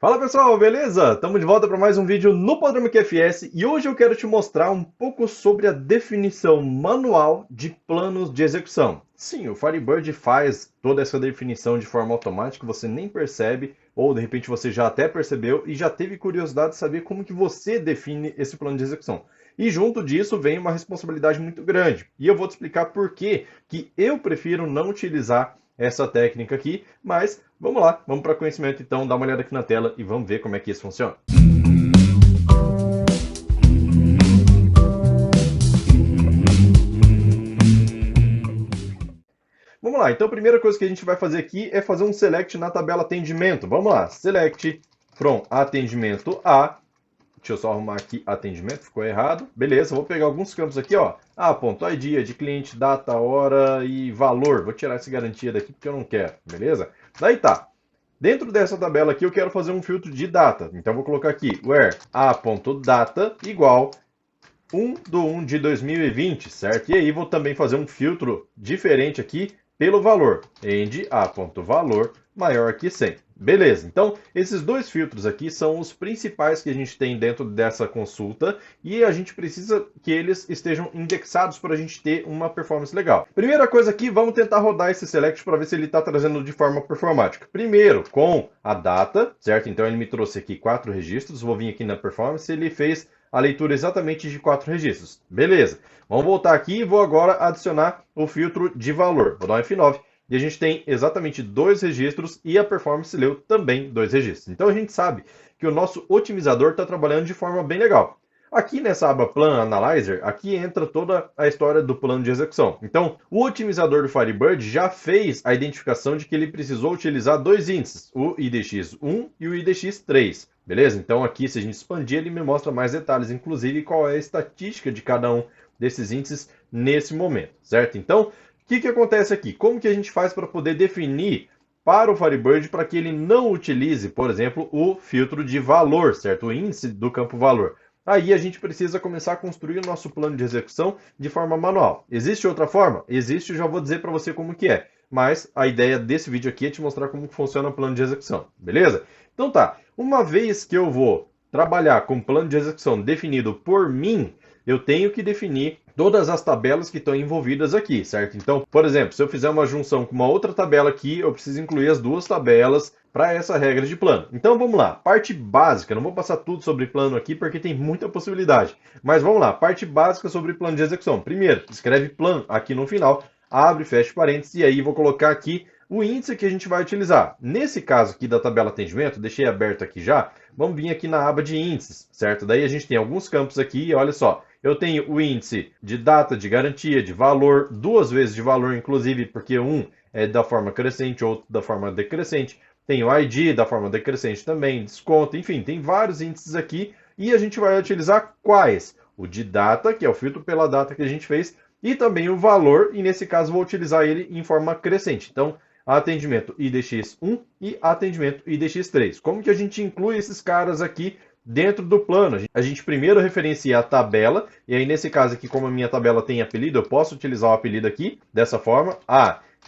Fala pessoal, beleza? Estamos de volta para mais um vídeo no Podrome QFS e hoje eu quero te mostrar um pouco sobre a definição manual de planos de execução. Sim, o Firebird faz toda essa definição de forma automática, você nem percebe, ou de repente você já até percebeu e já teve curiosidade de saber como que você define esse plano de execução. E junto disso vem uma responsabilidade muito grande. E eu vou te explicar por que eu prefiro não utilizar essa técnica aqui, mas vamos lá, vamos para conhecimento então, dá uma olhada aqui na tela e vamos ver como é que isso funciona. Vamos lá, então a primeira coisa que a gente vai fazer aqui é fazer um select na tabela atendimento. Vamos lá, select from atendimento a. Deixa eu só arrumar aqui atendimento, ficou errado. Beleza, vou pegar alguns campos aqui, ó. Ponto ID, é de cliente, data, hora e valor. Vou tirar essa garantia daqui porque eu não quero, beleza? Daí tá. Dentro dessa tabela aqui eu quero fazer um filtro de data. Então vou colocar aqui where a.data igual 1/1 de 2020, certo? E aí vou também fazer um filtro diferente aqui pelo valor. End a.valor maior que 100. Beleza, então esses dois filtros aqui são os principais que a gente tem dentro dessa consulta e a gente precisa que eles estejam indexados para a gente ter uma performance legal. Primeira coisa aqui, vamos tentar rodar esse select para ver se ele está trazendo de forma performática. Primeiro, com a data, certo? Então ele me trouxe aqui 4 registros, vou vir aqui na performance, ele fez a leitura exatamente de 4 registros. Beleza, vamos voltar aqui e vou agora adicionar o filtro de valor. Vou dar um F9. E a gente tem exatamente 2 registros e a performance leu também 2 registros. Então a gente sabe que o nosso otimizador está trabalhando de forma bem legal. Aqui nessa aba Plan Analyzer, aqui entra toda a história do plano de execução. Então, o otimizador do Firebird já fez a identificação de que ele precisou utilizar 2 índices, o IDX1 e o IDX3. Beleza? Então aqui, se a gente expandir, ele me mostra mais detalhes, inclusive qual é a estatística de cada um desses índices nesse momento, certo? Então, o que acontece aqui? Como que a gente faz para poder definir para o Firebird para que ele não utilize, por exemplo, o filtro de valor, certo? O índice do campo valor. Aí a gente precisa começar a construir o nosso plano de execução de forma manual. Existe outra forma? Existe, eu já vou dizer para você como que é. Mas a ideia desse vídeo aqui é te mostrar como funciona o plano de execução, beleza? Então tá, uma vez que eu vou trabalhar com o plano de execução definido por mim, eu tenho que definir todas as tabelas que estão envolvidas aqui, certo? Então, por exemplo, se eu fizer uma junção com uma outra tabela aqui, eu preciso incluir as duas tabelas para essa regra de plano. Então vamos lá, parte básica, não vou passar tudo sobre plano aqui porque tem muita possibilidade, mas vamos lá, parte básica sobre plano de execução. Primeiro, escreve plan aqui no final, abre, fecha parênteses e aí vou colocar aqui o índice que a gente vai utilizar. Nesse caso aqui da tabela atendimento, deixei aberto aqui já, vamos vir aqui na aba de índices, certo? Daí a gente tem alguns campos aqui e olha só, eu tenho o índice de data, de garantia, de valor, 2 vezes de valor, inclusive, porque um é da forma crescente, outro da forma decrescente. Tem o ID da forma decrescente também, desconto, enfim, tem vários índices aqui. E a gente vai utilizar quais? O de data, que é o filtro pela data que a gente fez, e também o valor, e nesse caso vou utilizar ele em forma crescente. Então, atendimento IDX1 e atendimento IDX3. Como que a gente inclui esses caras aqui dentro do plano? A gente primeiro referencia a tabela, e aí nesse caso aqui, como a minha tabela tem apelido, eu posso utilizar o apelido aqui, dessa forma,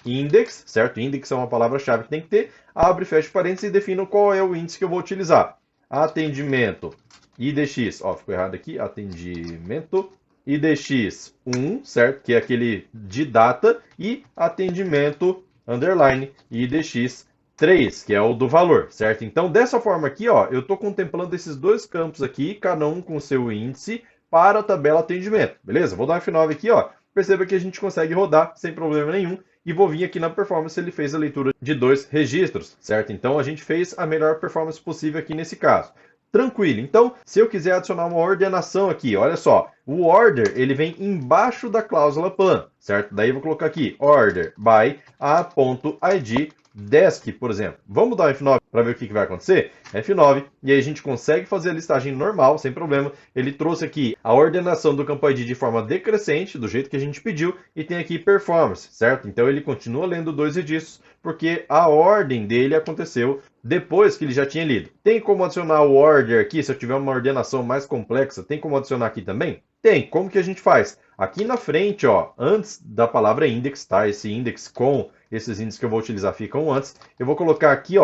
index, certo? Index é uma palavra-chave que tem que ter, abre, fecha parênteses e defino qual é o índice que eu vou utilizar. Atendimento IDX, ficou errado aqui, atendimento IDX1, certo? Que é aquele de data, e atendimento underline IDX3, que é o do valor, certo? Então, dessa forma aqui, eu estou contemplando esses dois campos aqui, cada um com seu índice, para a tabela atendimento, beleza? Vou dar um F9 aqui, perceba que a gente consegue rodar sem problema nenhum, e vou vir aqui na performance, ele fez a leitura de 2 registros, certo? Então, a gente fez a melhor performance possível aqui nesse caso. Tranquilo. Então, se eu quiser adicionar uma ordenação aqui, olha só, o order ele vem embaixo da cláusula plan, certo? Daí eu vou colocar aqui order by a.id desk, por exemplo. Vamos dar um F9 para ver o que vai acontecer? F9, e aí a gente consegue fazer a listagem normal, sem problema. Ele trouxe aqui a ordenação do campo ID de forma decrescente, do jeito que a gente pediu, e tem aqui performance, certo? Então ele continua lendo 2 registros, porque a ordem dele aconteceu depois que ele já tinha lido. Tem como adicionar o order aqui, se eu tiver uma ordenação mais complexa, tem como adicionar aqui também? Tem. Como que a gente faz? Aqui na frente, antes da palavra index, tá? Esse index com esses índices que eu vou utilizar ficam antes. Eu vou colocar aqui,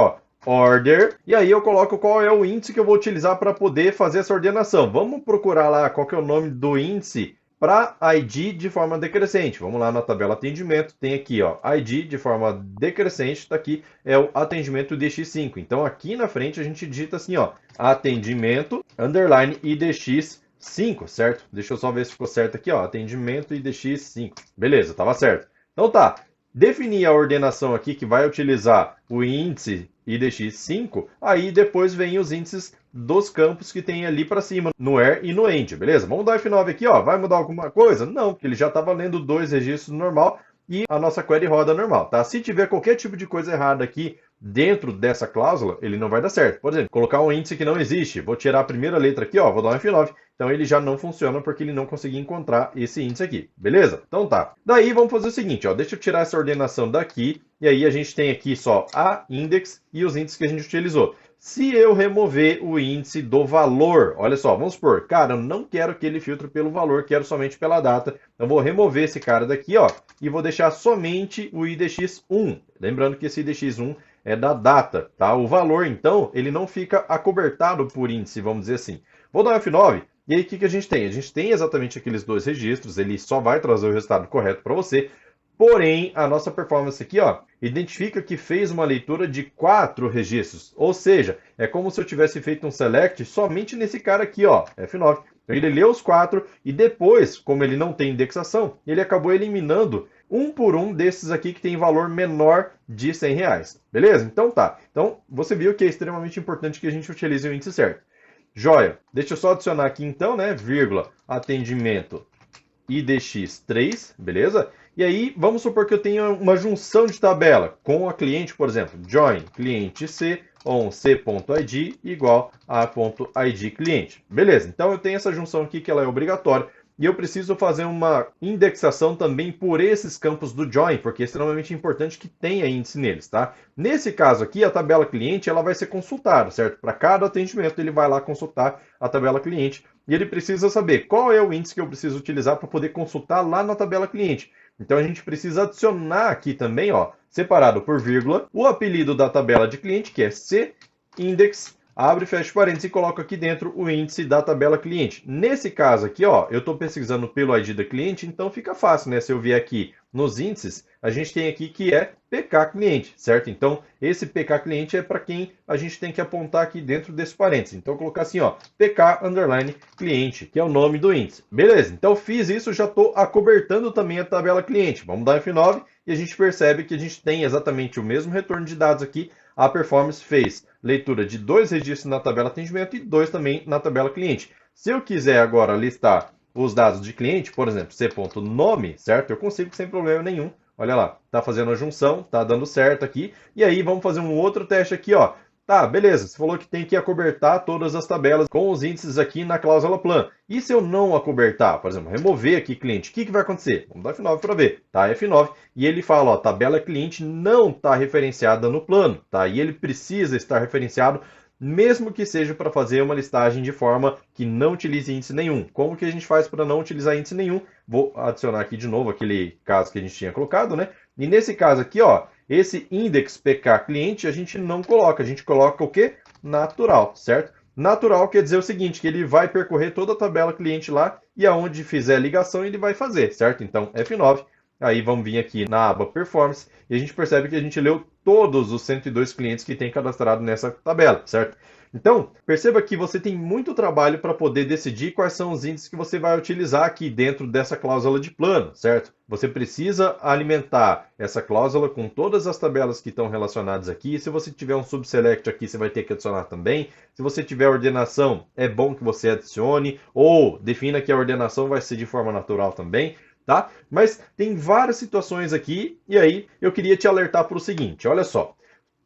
order, e aí eu coloco qual é o índice que eu vou utilizar para poder fazer essa ordenação. Vamos procurar lá qual que é o nome do índice para ID de forma decrescente. Vamos lá na tabela atendimento, tem aqui, ó, ID de forma decrescente, está aqui, é o atendimento IDX5. Então aqui na frente a gente digita assim, ó, atendimento, underline IDX5, certo? Deixa eu só ver se ficou certo aqui, ó, atendimento IDX5. Beleza, estava certo. Então tá, definir a ordenação aqui que vai utilizar o índice IDX5, aí depois vem os índices dos campos que tem ali para cima, no where e no end, beleza? Vamos dar F9 aqui, ó. Vai mudar alguma coisa? Não, porque ele já está valendo 2 registros normal e a nossa query roda normal, tá? Se tiver qualquer tipo de coisa errada aqui dentro dessa cláusula, ele não vai dar certo. Por exemplo, colocar um índice que não existe. Vou tirar a primeira letra aqui, ó, vou dar um F9. Então ele já não funciona porque ele não conseguiu encontrar esse índice aqui, beleza? Então tá. Daí vamos fazer o seguinte, ó, deixa eu tirar essa ordenação daqui e aí a gente tem aqui só a index e os índices que a gente utilizou. Se eu remover o índice do valor, olha só, vamos supor, cara, eu não quero que ele filtre pelo valor, quero somente pela data. Então vou remover esse cara daqui, ó, e vou deixar somente o IDX1. Lembrando que esse IDX1 é da data, tá? O valor, então, ele não fica acobertado por índice, vamos dizer assim. Vou dar um F9, e aí o que a gente tem? A gente tem exatamente aqueles dois registros, ele só vai trazer o resultado correto para você, porém, a nossa performance aqui, ó, identifica que fez uma leitura de 4 registros, ou seja, é como se eu tivesse feito um select somente nesse cara aqui, ó, F9. Então, ele leu os 4 e depois, como ele não tem indexação, ele acabou eliminando um por um desses aqui que tem valor menor de R$100, beleza? Então tá. Então, você viu que é extremamente importante que a gente utilize o índice certo. Joia. Deixa eu só adicionar aqui então, né, vírgula, atendimento IDX3, beleza? E aí, vamos supor que eu tenha uma junção de tabela com a cliente, por exemplo, join cliente C on C.id igual a .id cliente. Beleza, então eu tenho essa junção aqui que ela é obrigatória. E eu preciso fazer uma indexação também por esses campos do join, porque é extremamente importante que tenha índice neles, tá? Nesse caso aqui, a tabela cliente ela vai ser consultada, certo? Para cada atendimento, ele vai lá consultar a tabela cliente e ele precisa saber qual é o índice que eu preciso utilizar para poder consultar lá na tabela cliente. Então a gente precisa adicionar aqui também, ó, separado por vírgula, o apelido da tabela de cliente, que é CIndex, abre e fecha parênteses e coloco aqui dentro o índice da tabela cliente. Nesse caso aqui, ó, eu estou pesquisando pelo ID da cliente, então fica fácil, né? Se eu vier aqui nos índices, a gente tem aqui que é PK cliente, certo? Então, esse PK cliente é para quem a gente tem que apontar aqui dentro desse parênteses. Então, eu vou colocar assim, ó, PK underline cliente, que é o nome do índice. Beleza, então fiz isso, já estou acobertando também a tabela cliente. Vamos dar F9 e a gente percebe que a gente tem exatamente o mesmo retorno de dados aqui. A performance fez leitura de 2 registros na tabela atendimento e 2 também na tabela cliente. Se eu quiser agora listar os dados de cliente, por exemplo, c.nome, certo? Eu consigo sem problema nenhum. Olha lá, tá fazendo a junção, tá dando certo aqui. E aí vamos fazer um outro teste aqui, ó. Tá, beleza, você falou que tem que acobertar todas as tabelas com os índices aqui na cláusula plan. E se eu não acobertar, por exemplo, remover aqui cliente, o que vai acontecer? Vamos dar F9 para ver, tá? F9, e ele fala, ó, tabela cliente não está referenciada no plano, tá? E ele precisa estar referenciado, mesmo que seja para fazer uma listagem de forma que não utilize índice nenhum. Como que a gente faz para não utilizar índice nenhum? Vou adicionar aqui de novo aquele caso que a gente tinha colocado, né? E nesse caso aqui, ó, esse index PK cliente a gente não coloca, a gente coloca o quê? Natural, certo? Natural quer dizer o seguinte, que ele vai percorrer toda a tabela cliente lá e aonde fizer a ligação ele vai fazer, certo? Então F9, aí vamos vir aqui na aba Performance e a gente percebe que a gente leu todos os 102 clientes que tem cadastrado nessa tabela, certo? Então, perceba que você tem muito trabalho para poder decidir quais são os índices que você vai utilizar aqui dentro dessa cláusula de plano, certo? Você precisa alimentar essa cláusula com todas as tabelas que estão relacionadas aqui. Se você tiver um subselect aqui, você vai ter que adicionar também. Se você tiver ordenação, é bom que você adicione ou defina que a ordenação vai ser de forma natural também. Tá? Mas tem várias situações aqui e aí eu queria te alertar para o seguinte, olha só.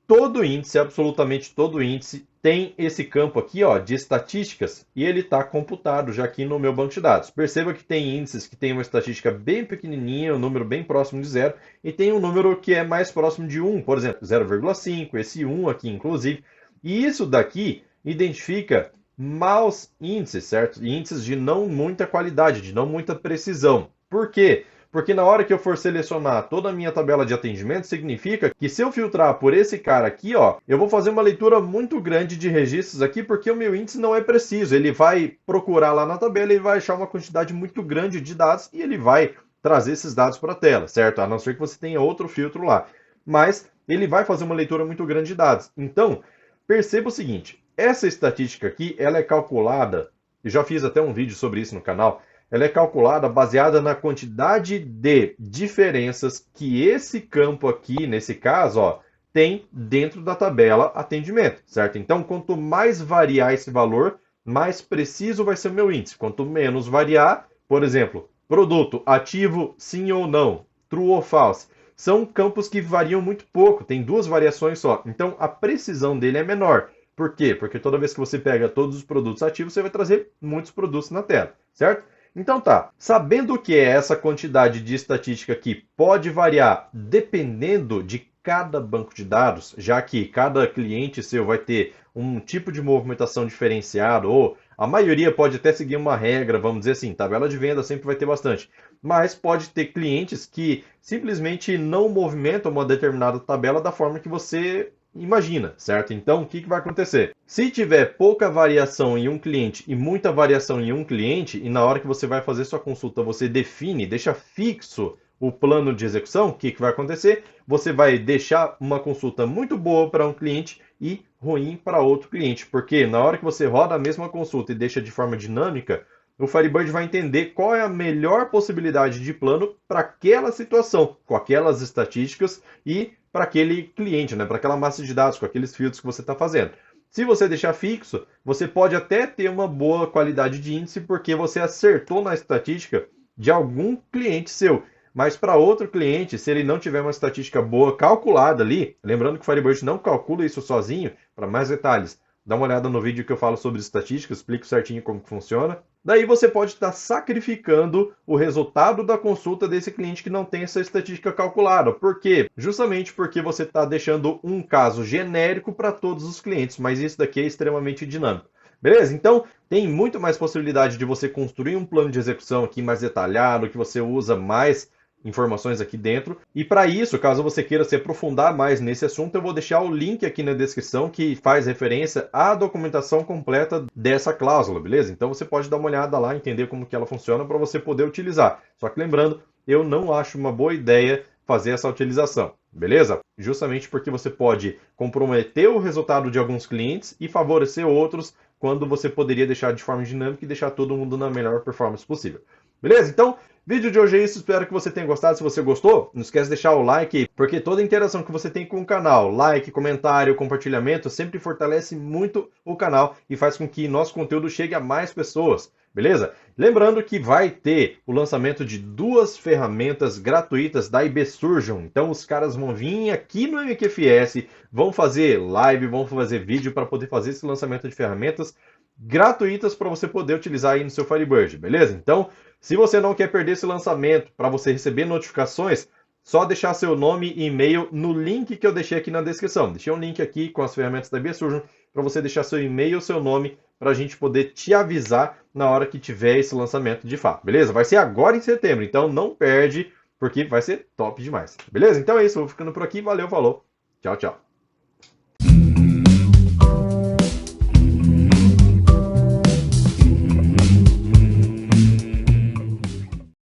Todo índice, absolutamente todo índice, tem esse campo aqui ó, de estatísticas e ele está computado já aqui no meu banco de dados. Perceba que tem índices que tem uma estatística bem pequenininha, um número bem próximo de 0, e tem um número que é mais próximo de 1, por exemplo, 0,5, esse 1 aqui inclusive. E isso daqui identifica maus índices, certo? Índices de não muita qualidade, de não muita precisão. Por quê? Porque na hora que eu for selecionar toda a minha tabela de atendimento, significa que se eu filtrar por esse cara aqui, ó, eu vou fazer uma leitura muito grande de registros aqui, porque o meu índice não é preciso. Ele vai procurar lá na tabela e vai achar uma quantidade muito grande de dados e ele vai trazer esses dados para a tela, certo? A não ser que você tenha outro filtro lá. Mas ele vai fazer uma leitura muito grande de dados. Então, perceba o seguinte, essa estatística aqui, ela é calculada, eu já fiz até um vídeo sobre isso no canal, ela é calculada baseada na quantidade de diferenças que esse campo aqui, nesse caso, ó, tem dentro da tabela atendimento, certo? Então, quanto mais variar esse valor, mais preciso vai ser o meu índice. Quanto menos variar, por exemplo, produto ativo, sim ou não, true ou false, são campos que variam muito pouco, tem duas variações só. Então, a precisão dele é menor. Por quê? Porque toda vez que você pega todos os produtos ativos, você vai trazer muitos produtos na tela, certo? Então tá, sabendo que é essa quantidade de estatística que pode variar dependendo de cada banco de dados, já que cada cliente seu vai ter um tipo de movimentação diferenciado, ou a maioria pode até seguir uma regra, vamos dizer assim, tabela de venda sempre vai ter bastante, mas pode ter clientes que simplesmente não movimentam uma determinada tabela da forma que você imagina, certo? Então, o que vai acontecer? Se tiver pouca variação em um cliente e muita variação em um cliente, e na hora que você vai fazer sua consulta, você define, deixa fixo o plano de execução, o que vai acontecer? Você vai deixar uma consulta muito boa para um cliente e ruim para outro cliente, porque na hora que você roda a mesma consulta e deixa de forma dinâmica, o Firebird vai entender qual é a melhor possibilidade de plano para aquela situação, com aquelas estatísticas e para aquele cliente, né? Para aquela massa de dados, com aqueles filtros que você está fazendo. Se você deixar fixo, você pode até ter uma boa qualidade de índice porque você acertou na estatística de algum cliente seu. Mas para outro cliente, se ele não tiver uma estatística boa calculada ali, lembrando que o Firebird não calcula isso sozinho, para mais detalhes, dá uma olhada no vídeo que eu falo sobre estatística, explico certinho como funciona. Daí você pode estar sacrificando o resultado da consulta desse cliente que não tem essa estatística calculada. Por quê? Justamente porque você está deixando um caso genérico para todos os clientes, mas isso daqui é extremamente dinâmico. Beleza? Então, tem muito mais possibilidade de você construir um plano de execução aqui mais detalhado, que você usa mais informações aqui dentro. E para isso, caso você queira se aprofundar mais nesse assunto, eu vou deixar o link aqui na descrição que faz referência à documentação completa dessa cláusula, beleza? Então você pode dar uma olhada lá, entender como que ela funciona para você poder utilizar. Só que lembrando, eu não acho uma boa ideia fazer essa utilização, beleza? Justamente porque você pode comprometer o resultado de alguns clientes e favorecer outros quando você poderia deixar de forma dinâmica e deixar todo mundo na melhor performance possível. Beleza? Então, vídeo de hoje é isso, espero que você tenha gostado. Se você gostou, não esquece de deixar o like, porque toda a interação que você tem com o canal, like, comentário, compartilhamento, sempre fortalece muito o canal e faz com que nosso conteúdo chegue a mais pessoas, beleza? Lembrando que vai ter o lançamento de 2 ferramentas gratuitas da IB Surgeon. Então os caras vão vir aqui no MQFS, vão fazer live, vão fazer vídeo para poder fazer esse lançamento de ferramentas gratuitas para você poder utilizar aí no seu Firebird, beleza? Então, se você não quer perder esse lançamento, para você receber notificações, só deixar seu nome e e-mail no link que eu deixei aqui na descrição. Deixei um link aqui com as ferramentas da IB Surgeon para você deixar seu e-mail e seu nome para a gente poder te avisar na hora que tiver esse lançamento de fato, beleza? Vai ser agora em setembro, então não perde, porque vai ser top demais, beleza? Então é isso, vou ficando por aqui, valeu, falou, tchau, tchau.